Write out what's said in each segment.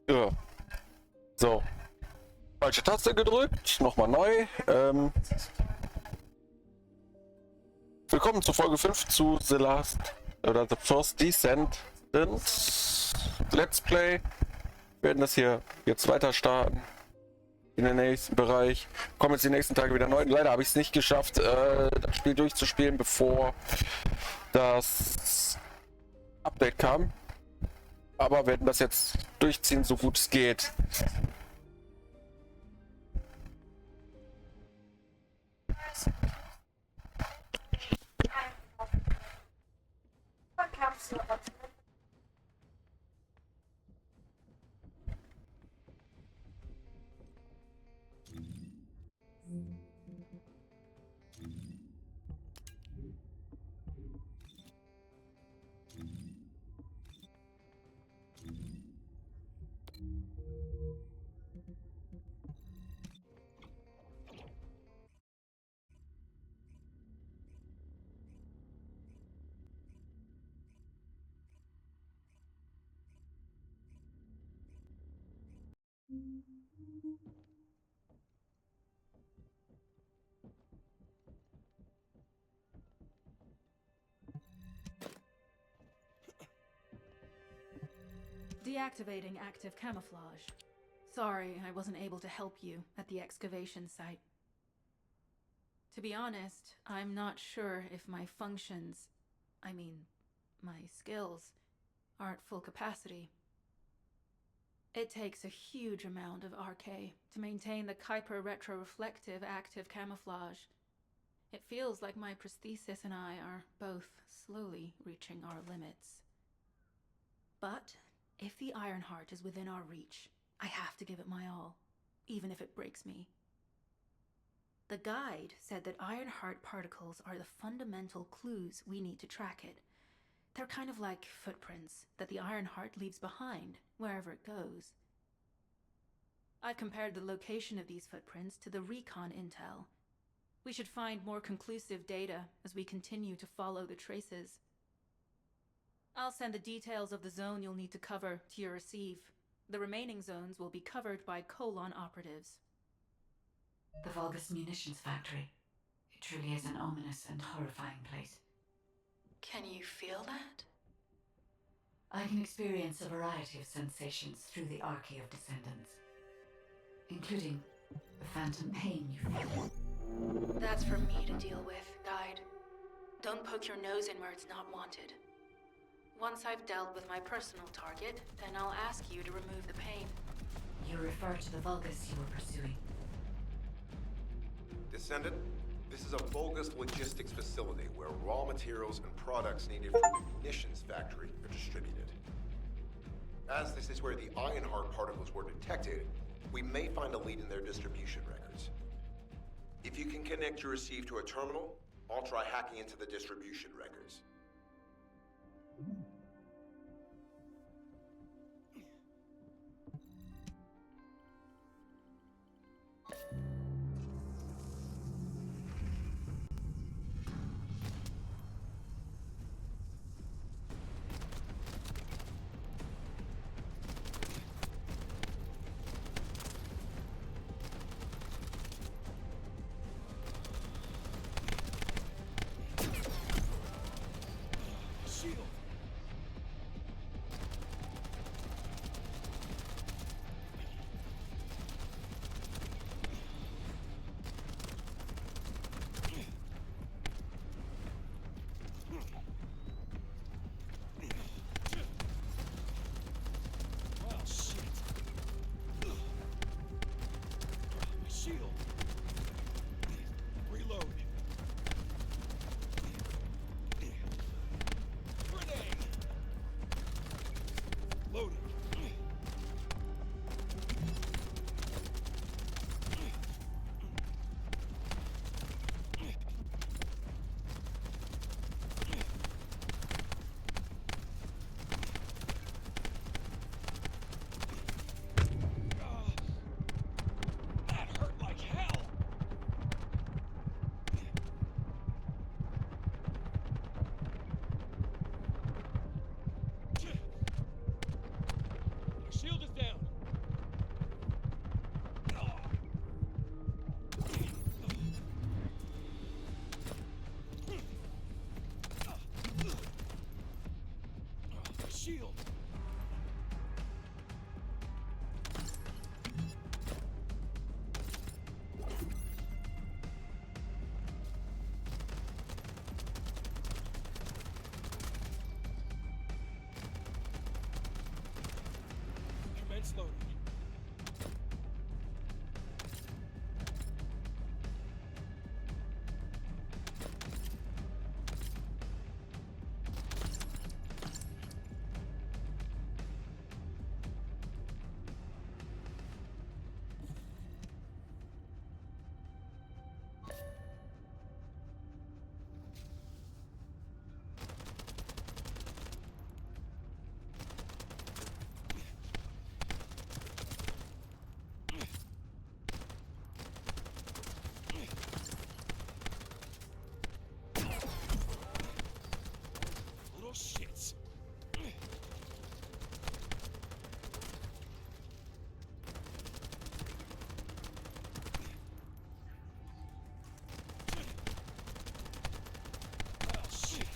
Ja. So. Falsche Taste gedrückt. Nochmal neu. Willkommen zu Folge 5 zu The Last oder The First Descent. Let's Play. Wir werden das hier jetzt weiter starten. In den nächsten Bereich. Kommen jetzt die nächsten Tage wieder neu. Leider habe ich es nicht geschafft, das Spiel durchzuspielen, bevor das Update kam. Aber werden das jetzt durchziehen, so gut es geht. Deactivating active camouflage. Sorry, I wasn't able to help you at the excavation site. To be honest, I'm not sure if my functions, my skills, are at full capacity. It takes a huge amount of RK to maintain the Kuiper retroreflective active camouflage. It feels like my prosthesis and I are both slowly reaching our limits. But if the Ironheart is within our reach, I have to give it my all, even if it breaks me. The guide said that Ironheart particles are the fundamental clues we need to track it. They're kind of like footprints that the Ironheart leaves behind wherever it goes. I've compared the location of these footprints to the recon intel. We should find more conclusive data as we continue to follow the traces. I'll send the details of the zone you'll need to cover to your receive. The remaining zones will be covered by Colon operatives. The Vulgus munitions factory. It truly is an ominous and horrifying place. Can you feel that? I can experience a variety of sensations through the archy of Descendants, including the phantom pain you feel. That's for me to deal with, Guide. Don't poke your nose in where it's not wanted. Once I've dealt with my personal target, then I'll ask you to remove the pain. You refer to the Vulgus you were pursuing. Descendant, this is a Vulgus logistics facility where raw materials and products needed for the munitions factory are distributed. As this is where the Ironheart particles were detected, we may find a lead in their distribution records. If you can connect your receive to a terminal, I'll try hacking into the distribution records. Commence loading. Little shits. Oh, shit.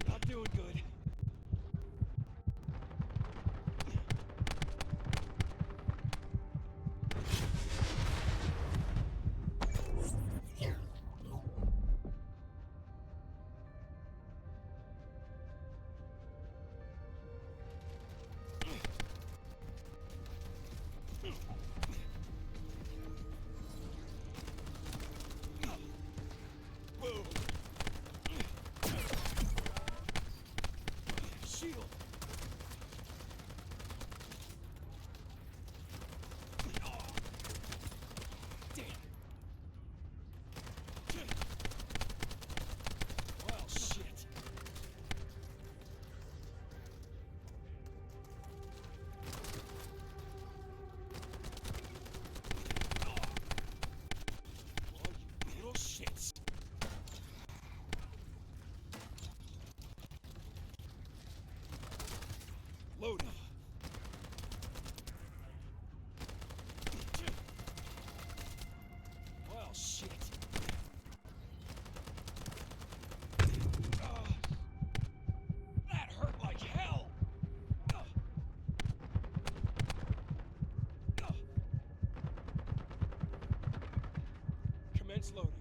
Not doing good. Boom. Shield. Damn. Well, shit. Well, you little shits. Loading. Well, shit. That hurt like hell. Commence loading.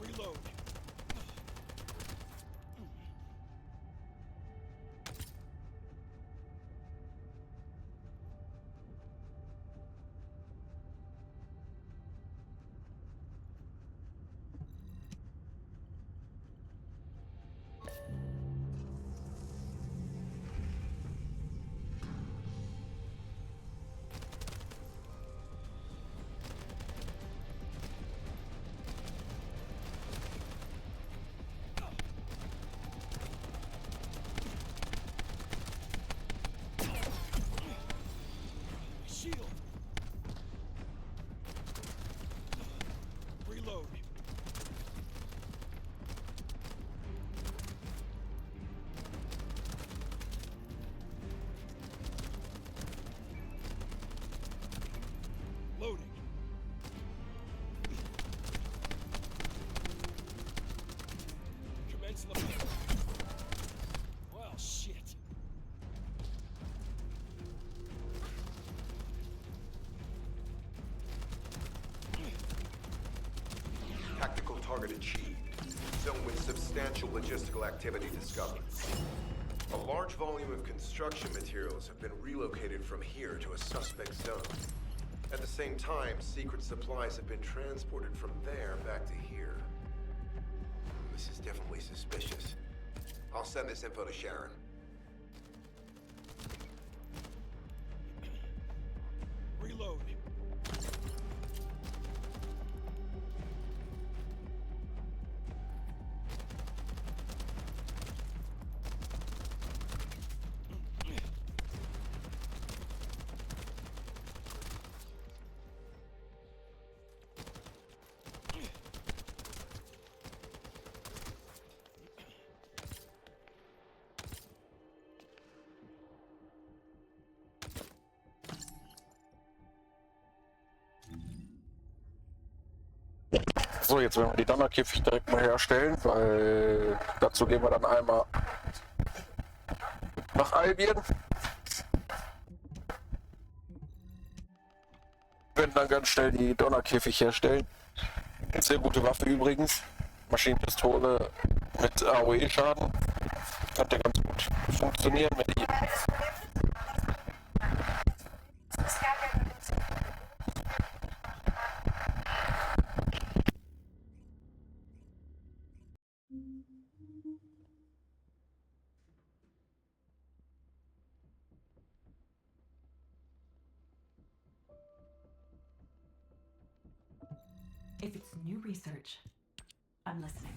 Reload. Shield. Reload. Loading. Commence loading. Well, shit. Tactical target achieved. Zone with substantial logistical activity discovered. A large volume of construction materials have been relocated from here to a suspect zone. At the same time, secret supplies have been transported from there back to here. This is definitely suspicious. I'll send this info to Sharon. Reload. So, jetzt werden wir die Donnerkäfig direkt mal herstellen, weil dazu gehen wir dann einmal nach Albion. Werden dann ganz schnell die Donnerkäfig herstellen. Sehr gute Waffe übrigens. Maschinenpistole mit AOE-Schaden. Könnte ganz gut funktionieren mit ihm. If it's new research, I'm listening.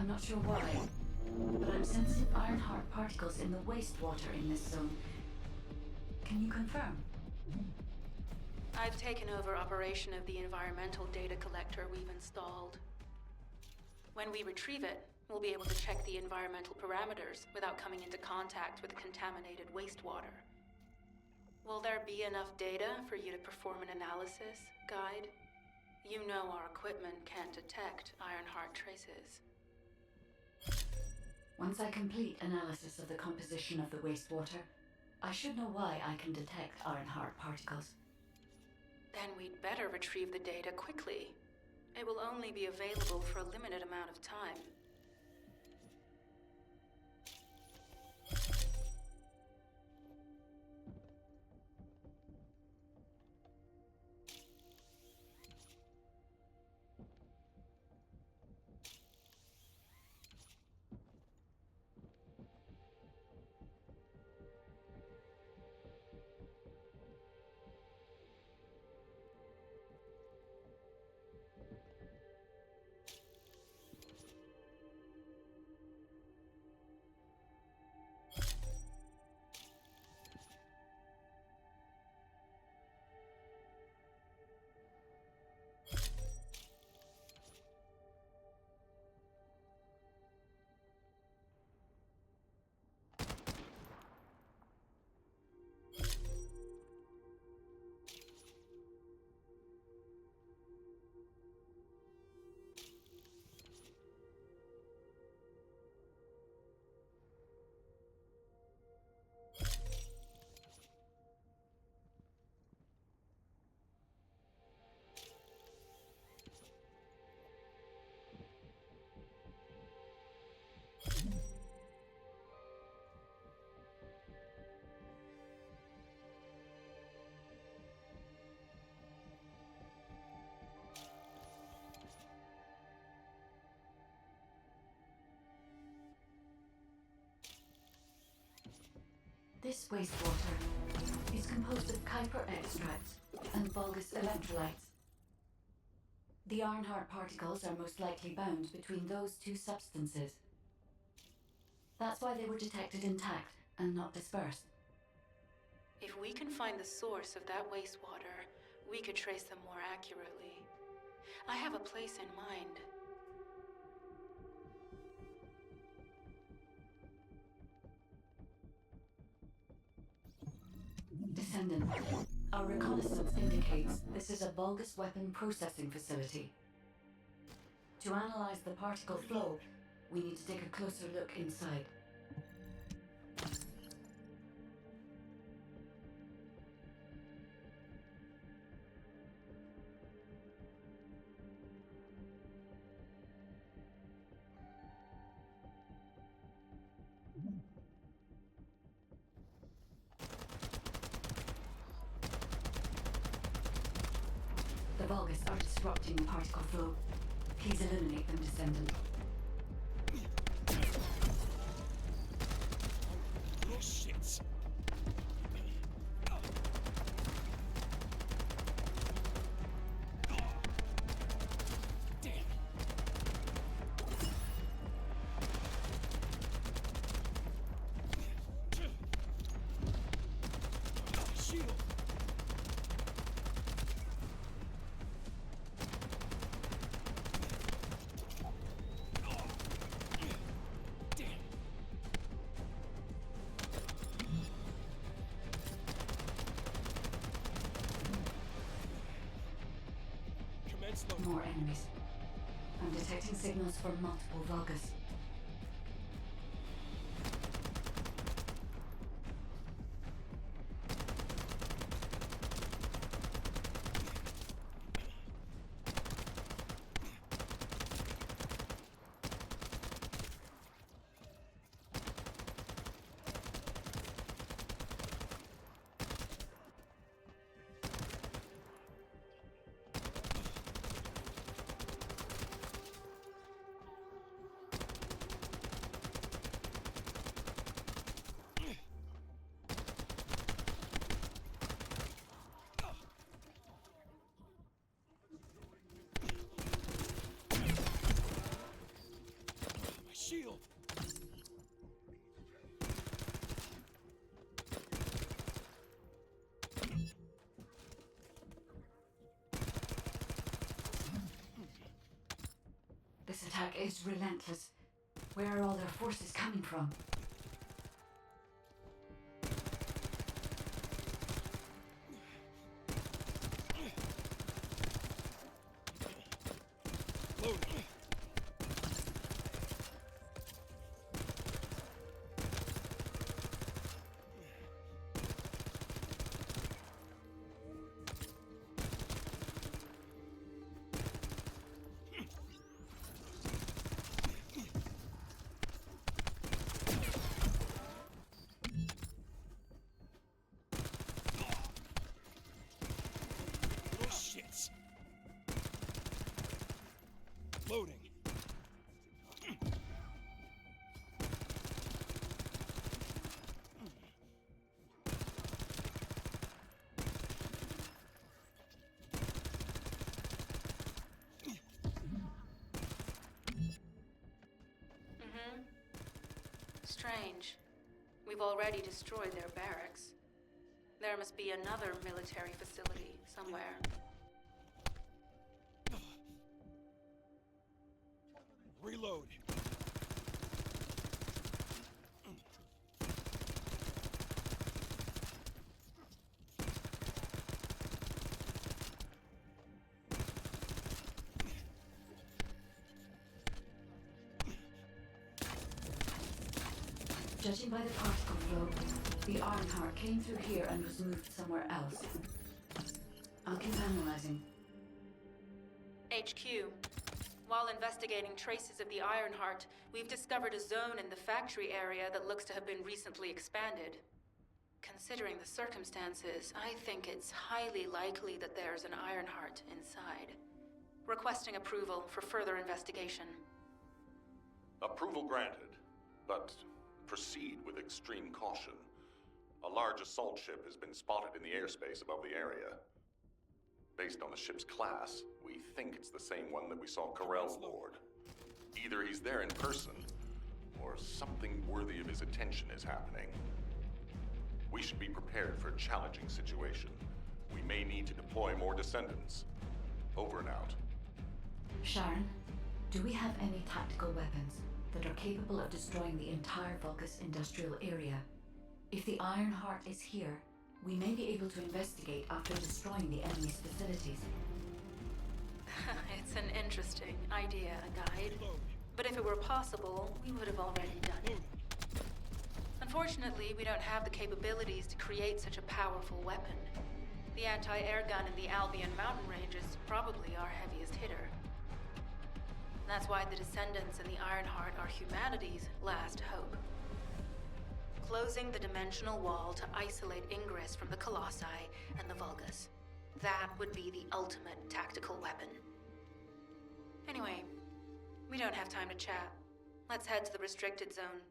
I'm not sure why, but I'm sensing Ironheart particles in the wastewater in this zone. Can you confirm? I've taken over operation of the environmental data collector we've installed. When we retrieve it, we'll be able to check the environmental parameters without coming into contact with contaminated wastewater. Will there be enough data for you to perform an analysis, Guide? You know our equipment can't detect Ironheart traces. Once I complete analysis of the composition of the wastewater, I should know why I can detect Ironheart particles. Then we'd better retrieve the data quickly. It will only be available for a limited amount of time. This wastewater is composed of Kuiper extracts and bulgus electrolytes. The Ironheart particles are most likely bound between those two substances. That's why they were detected intact and not dispersed. If we can find the source of that wastewater, we could trace them more accurately. I have a place in mind. Descendant, our reconnaissance indicates this is a Vulgus weapon processing facility. To analyze the particle flow, we need to take a closer look inside. The Vulgus are disrupting the particle flow. Please eliminate them, Descendant. Little shits. Damn. Shield. More enemies. I'm detecting signals from multiple Vulgus. Shield. This attack is relentless. Where are all their forces coming from? Loading. Little shits. Loading. Strange. We've already destroyed their barracks. There must be another military facility somewhere. Reload. Judging by the particle flow, the Ironheart came through here and was moved somewhere else. I'll keep analyzing. HQ. While investigating traces of the Ironheart, we've discovered a zone in the factory area that looks to have been recently expanded. Considering the circumstances, I think it's highly likely that there's an Ironheart inside. Requesting approval for further investigation. Approval granted, but proceed with extreme caution. A large assault ship has been spotted in the airspace above the area. Based on the ship's class, we think it's the same one that we saw Corell board. Either he's there in person, or something worthy of his attention is happening. We should be prepared for a challenging situation. We may need to deploy more Descendants. Over and out. Sharon, do we have any tactical weapons that are capable of destroying the entire Vulgus industrial area? If the Ironheart is here, we may be able to investigate after destroying the enemy's facilities. It's an interesting idea, Guide. But if it were possible, we would have already done it. Unfortunately, we don't have the capabilities to create such a powerful weapon. The anti-air gun in the Albion mountain range is probably our heaviest hitter. That's why the Descendants and the Ironheart are humanity's last hope. Closing the dimensional wall to isolate ingress from the Colossi and the Vulgus. That would be the ultimate tactical weapon. Anyway, we don't have time to chat. Let's head to the restricted zone.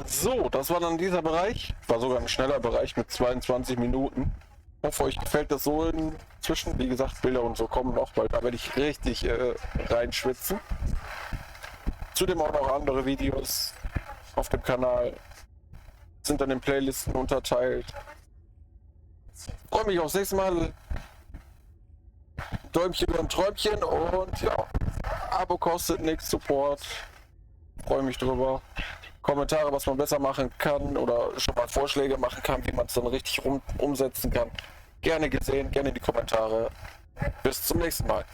So, das war dann dieser Bereich. War sogar ein schneller Bereich mit 22 Minuten. Ich hoffe, euch gefällt das so inzwischen. Wie gesagt, Bilder und so kommen noch, weil da werde ich richtig reinschwitzen. Zudem auch noch andere Videos auf dem Kanal. Sind dann in Playlisten unterteilt. Freue mich aufs nächste Mal. Däumchen und Träumchen und ja, Abo kostet nichts, Support. Freue mich drüber. Kommentare, was man besser machen kann oder schon mal Vorschläge machen kann, wie man es dann richtig umsetzen kann. Gerne gesehen, gerne in die Kommentare. Bis zum nächsten Mal.